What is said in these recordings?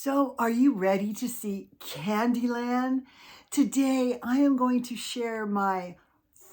So, are you ready to see Candyland? Today, I am going to share my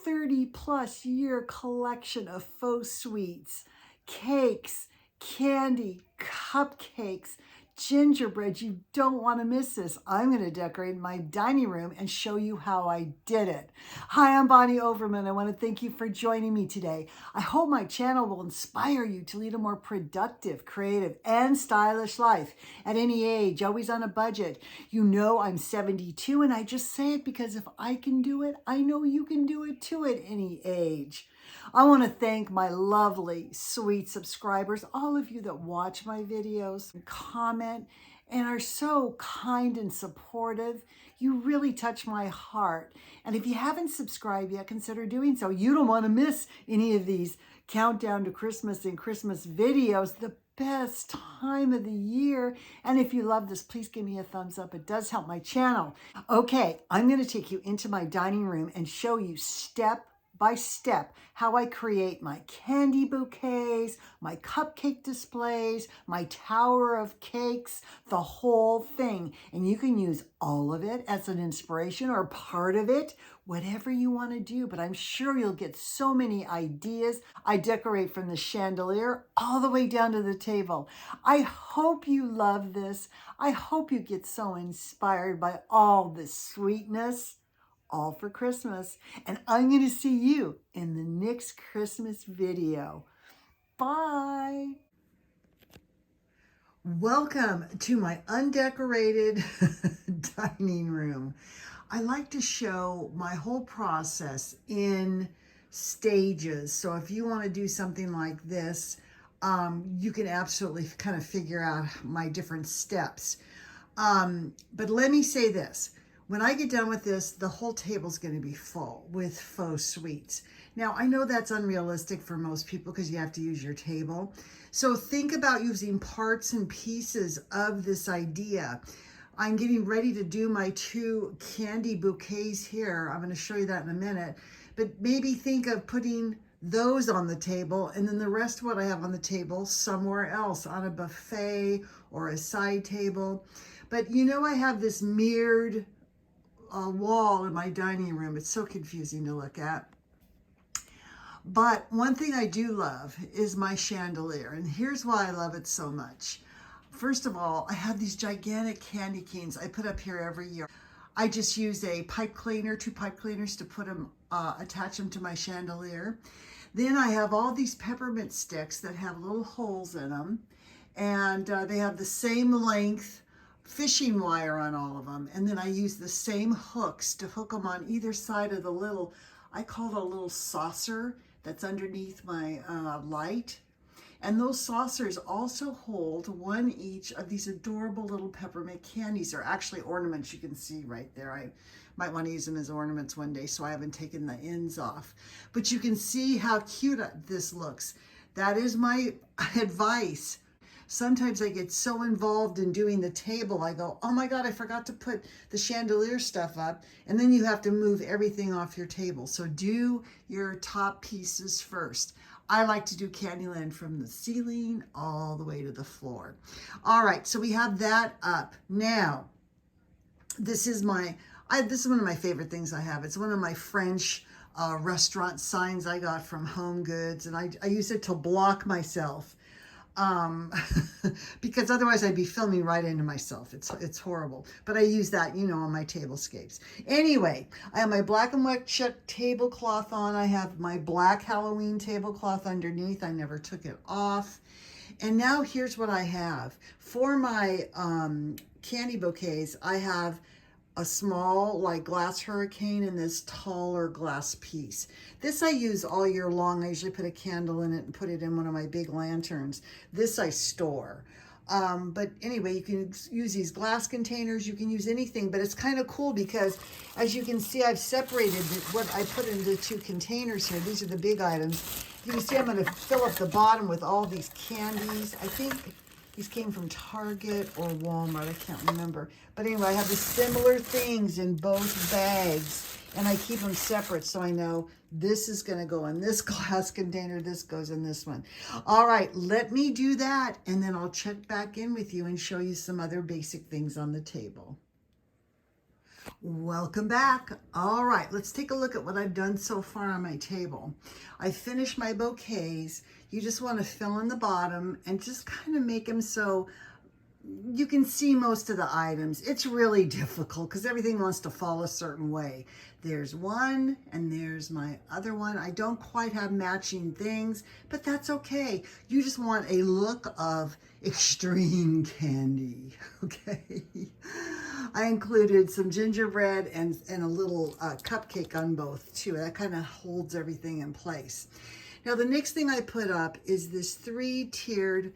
30 plus year collection of faux sweets, cakes, candy, cupcakes, gingerbread. You don't want to miss this. I'm going to decorate my dining room and show you how I did it. Hi, I'm Bonnie Overman. I want to thank you for joining me today. I hope my channel will inspire you to lead a more productive, creative, and stylish life at any age, always on a budget. You know I'm 72, and I just say it because if I can do it, I know you can do it too at any age. I want to thank my lovely, sweet subscribers, all of you that watch my videos, comment, and are so kind and supportive. You really touch my heart. And if you haven't subscribed yet, consider doing so. You don't want to miss any of these countdown to Christmas and Christmas videos, the best time of the year. And if you love this, please give me a thumbs up. It does help my channel. Okay, I'm going to take you into my dining room and show you step by step how I create my candy bouquets, my cupcake displays, my tower of cakes, the whole thing. And you can use all of it as an inspiration or part of it, whatever you want to do. But I'm sure you'll get so many ideas. I decorate from the chandelier all the way down to the table. I hope you love this. I hope you get so inspired by all this sweetness. All for Christmas. And I'm going to see you in the next Christmas video. Bye. Welcome to my undecorated dining room. I like to show my whole process in stages. So if you want to do something like this, you can absolutely kind of figure out my different steps. But let me say this. When I get done with this, the whole table's going to be full with faux sweets. Now, I know that's unrealistic for most people because you have to use your table. So think about using parts and pieces of this idea. I'm getting ready to do my 2 candy bouquets here. I'm going to show you that in a minute. But maybe think of putting those on the table and then the rest of what I have on the table somewhere else on a buffet or a side table. But you know I have this mirrored wall in my dining room. It's so confusing to look at. But one thing I do love is my chandelier. And here's why I love it so much. First of all, I have these gigantic candy canes I put up here every year. I just use a pipe cleaner, 2 pipe cleaners to put them, attach them to my chandelier. Then I have all these peppermint sticks that have little holes in them. And they have the same length fishing wire on all of them, and then I use the same hooks to hook them on either side of the little, I call it a little saucer that's underneath my light. And those saucers also hold 1 each of these adorable little peppermint candies. They're actually ornaments, you can see right there. I might want to use them as ornaments one day, so I haven't taken the ends off. But you can see how cute this looks. That is my advice. Sometimes I get so involved in doing the table, I go, oh my God, I forgot to put the chandelier stuff up. And then you have to move everything off your table. So do your top pieces first. I like to do Candyland from the ceiling all the way to the floor. All right, so we have that up. Now, this is one of my favorite things I have. It's one of my French restaurant signs I got from Home Goods. And I use it to block myself. Because otherwise I'd be filming right into myself. It's horrible. But I use that, you know, on my tablescapes. Anyway, I have my black and white check tablecloth on. I have my black Halloween tablecloth underneath. I never took it off. And now here's what I have. For my candy bouquets, I have a small like glass hurricane and this taller glass piece. This I use all year long. I usually put a candle in it and put it in one of my big lanterns. This I store. But anyway, you can use these glass containers. You can use anything, but it's kind of cool because as you can see, I've separated what I put into 2 containers here. These are the big items. You can see I'm going to fill up the bottom with all these candies. I think These came from Target or Walmart. I can't remember. But anyway, I have the similar things in both bags. And I keep them separate so I know this is going to go in this glass container. This goes in this one. All right, let me do that. And then I'll check back in with you and show you some other basic things on the table. Welcome back. All right, let's take a look at what I've done so far on my table. I finished my bouquets. You just want to fill in the bottom and just kind of make them so you can see most of the items. It's really difficult because everything wants to fall a certain way. There's one and there's my other one. I don't quite have matching things, but that's okay. You just want a look of extreme candy, okay? I included some gingerbread and a little cupcake on both too. That kind of holds everything in place. Now the next thing I put up is this 3-tiered,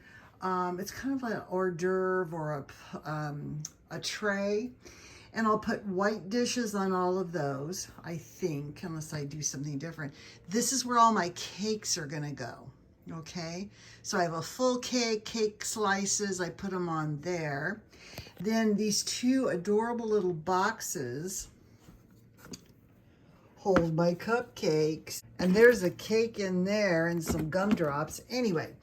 it's kind of like an hors d'oeuvre or a tray. And I'll put white dishes on all of those, I think, unless I do something different. This is where all my cakes are gonna go, okay? So I have a full cake slices, I put them on there. Then these 2 adorable little boxes hold my cupcakes. And there's a cake in there and some gumdrops. Anyway,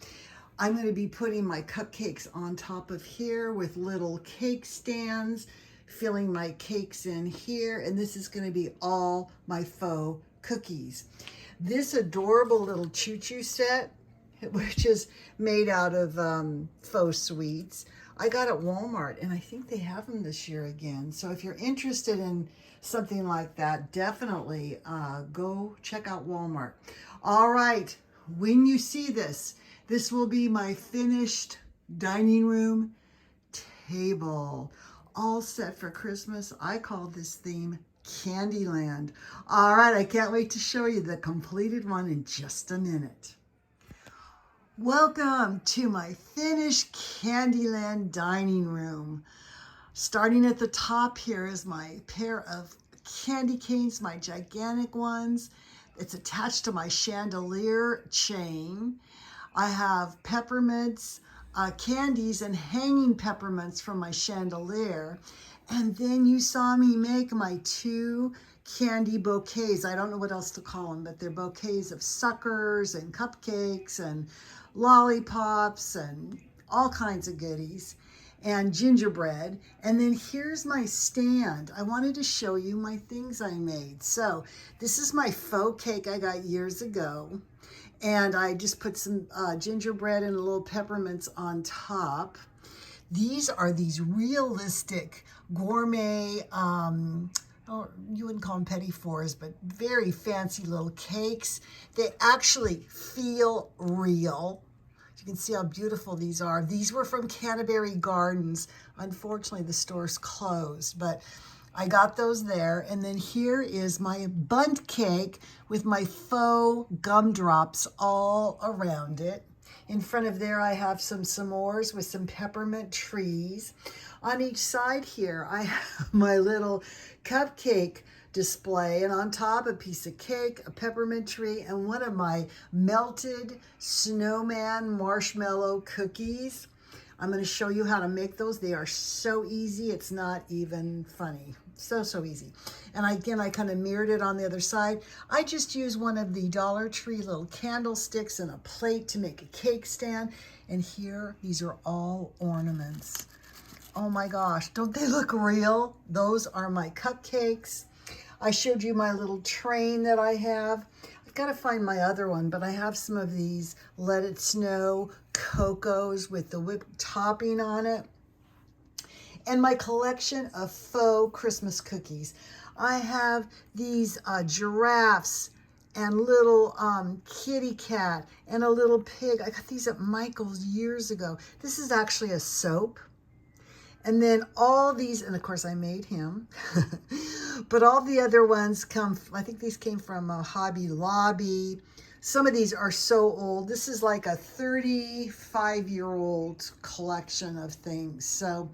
I'm gonna be putting my cupcakes on top of here with little cake stands, filling my cakes in here, and this is going to be all my faux cookies. This adorable little choo-choo set, which is made out of faux sweets, I got at Walmart, and I think they have them this year again. So if you're interested in something like that, definitely go check out Walmart. All right, when you see this, this will be my finished dining room table. All set for Christmas. I call this theme Candyland. All right, I can't wait to show you the completed one in just a minute. Welcome to my finished Candyland dining room. Starting at the top here is my pair of candy canes, my gigantic ones. It's attached to my chandelier chain. I have peppermints, candies and hanging peppermints from my chandelier. And then you saw me make my 2 candy bouquets. I don't know what else to call them, but they're bouquets of suckers and cupcakes and lollipops and all kinds of goodies and gingerbread. And then here's my stand. I wanted to show you my things I made. So this is my faux cake I got years ago. And I just put some gingerbread and a little peppermints on top. These are these realistic gourmet, oh, you wouldn't call them petit fours, but very fancy little cakes. They actually feel real. You can see how beautiful these are. These were from Canterbury Gardens. Unfortunately, the store's closed, but I got those there. And then here is my bundt cake with my faux gumdrops all around it. In front of there, I have some s'mores with some peppermint trees. On each side here, I have my little cupcake display, and on top a piece of cake, a peppermint tree, and one of my melted snowman marshmallow cookies. I'm going to show you how to make those. They are so easy, it's not even funny. So easy. And again, I kind of mirrored it on the other side. I just used one of the Dollar Tree little candlesticks and a plate to make a cake stand. And here, these are all ornaments. Oh my gosh, don't they look real? Those are my cupcakes. I showed you my little train that I have. I've got to find my other one, but I have some of these Let It Snow cocos with the whipped topping on it. And my collection of faux Christmas cookies. I have these giraffes and little kitty cat and a little pig. I got these at Michael's years ago. This is actually a soap. And then all these, and of course I made him, but all the other ones come, I think these came from Hobby Lobby. Some of these are so old. This is like a 35-year-old collection of things. So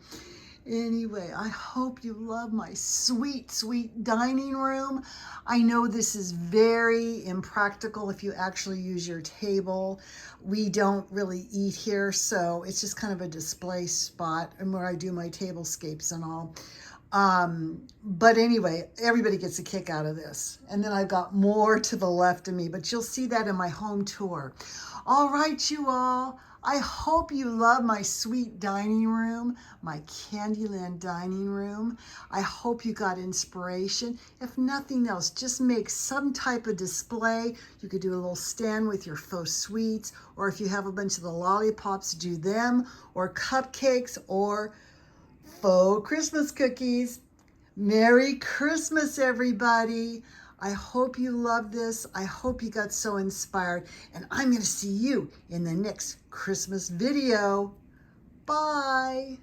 Anyway, I hope you love my sweet, sweet dining room. I know this is very impractical if you actually use your table. We don't really eat here, so it's just kind of a display spot and where I do my tablescapes and all. But anyway, everybody gets a kick out of this. And then I've got more to the left of me, but you'll see that in my home tour. All right, you all. I hope you love my sweet dining room, my Candyland dining room. I hope you got inspiration. If nothing else, just make some type of display. You could do a little stand with your faux sweets, or if you have a bunch of the lollipops, do them, or cupcakes, or faux Christmas cookies. Merry Christmas, everybody. I hope you love this. I hope you got so inspired. And I'm going to see you in the next Christmas video. Bye.